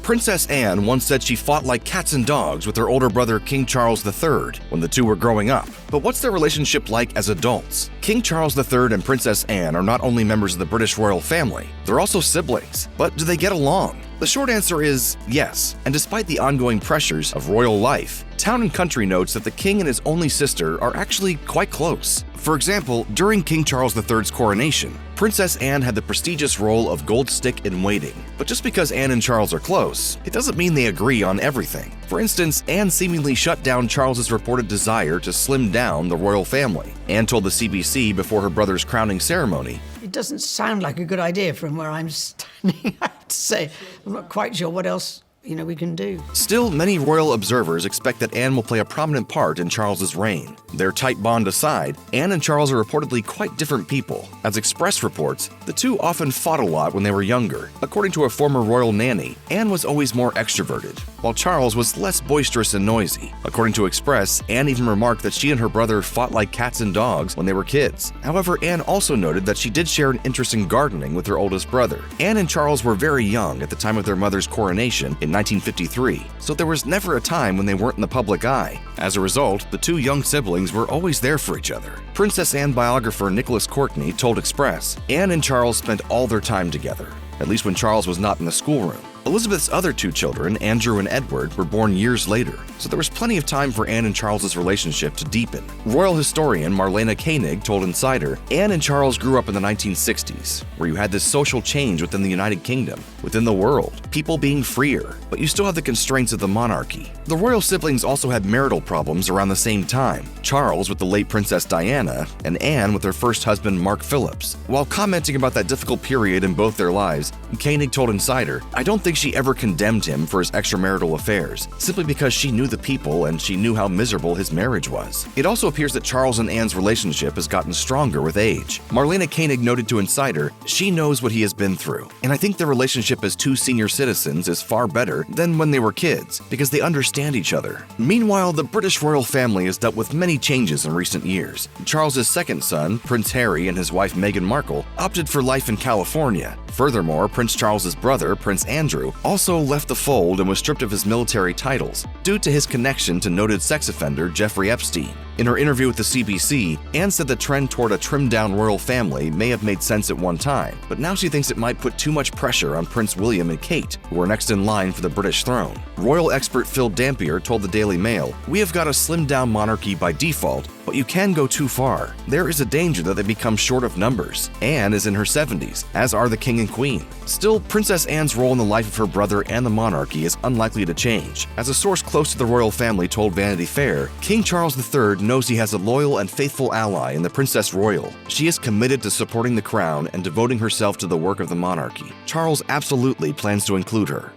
Princess Anne once said she fought like cats and dogs with her older brother King Charles III when the two were growing up. But what's their relationship like as adults? King Charles III and Princess Anne are not only members of the British royal family, they're also siblings. But do they get along? The short answer is yes, and despite the ongoing pressures of royal life, Town & Country notes that the king and his only sister are actually quite close. For example, during King Charles III's coronation, Princess Anne had the prestigious role of gold stick in waiting. But just because Anne and Charles are close, it doesn't mean they agree on everything. For instance, Anne seemingly shut down Charles's reported desire to slim down the royal family. Anne told the CBC before her brother's crowning ceremony, "It doesn't sound like a good idea from where I'm standing, I have to say. I'm not quite sure what else we can do." Still, many royal observers expect that Anne will play a prominent part in Charles's reign. Their tight bond aside, Anne and Charles are reportedly quite different people. As Express reports, the two often fought a lot when they were younger. According to a former royal nanny, Anne was always more extroverted, while Charles was less boisterous and noisy. According to Express, Anne even remarked that she and her brother fought like cats and dogs when they were kids. However, Anne also noted that she did share an interest in gardening with her oldest brother. Anne and Charles were very young at the time of their mother's coronation in 1953, so there was never a time when they weren't in the public eye. As a result, the two young siblings were always there for each other. Princess Anne biographer Nicholas Courtney told Express, Anne and Charles spent all their time together, at least when Charles was not in the schoolroom. Elizabeth's other two children, Andrew and Edward, were born years later, so there was plenty of time for Anne and Charles's relationship to deepen. Royal historian Marlene Koenig told Insider, Anne and Charles grew up in the 1960s, where you had this social change within the United Kingdom, within the world, people being freer, but you still have the constraints of the monarchy. The royal siblings also had marital problems around the same time, Charles with the late Princess Diana, and Anne with her first husband Mark Phillips. While commenting about that difficult period in both their lives, Koenig told Insider, I don't think she ever condemned him for his extramarital affairs, simply because she knew the people and she knew how miserable his marriage was. It also appears that Charles and Anne's relationship has gotten stronger with age. Marlene Koenig noted to Insider, she knows what he has been through, and I think their relationship as two senior citizens is far better than when they were kids, because they understand each other. Meanwhile, the British royal family has dealt with many changes in recent years. Charles's second son, Prince Harry, and his wife Meghan Markle opted for life in California. Furthermore, Prince Charles's brother, Prince Andrew, also left the fold and was stripped of his military titles due to his connection to noted sex offender Jeffrey Epstein. In her interview with the CBC, Anne said the trend toward a trimmed-down royal family may have made sense at one time, but now she thinks it might put too much pressure on Prince William and Kate, who are next in line for the British throne. Royal expert Phil Dampier told the Daily Mail, "We have got a slimmed-down monarchy by default, but you can go too far. There is a danger that they become short of numbers. Anne is in her 70s, as are the king and queen." Still, Princess Anne's role in the life of her brother and the monarchy is unlikely to change. As a source close to the royal family told Vanity Fair, King Charles III knows he has a loyal and faithful ally in the Princess Royal. She is committed to supporting the crown and devoting herself to the work of the monarchy. Charles absolutely plans to include her.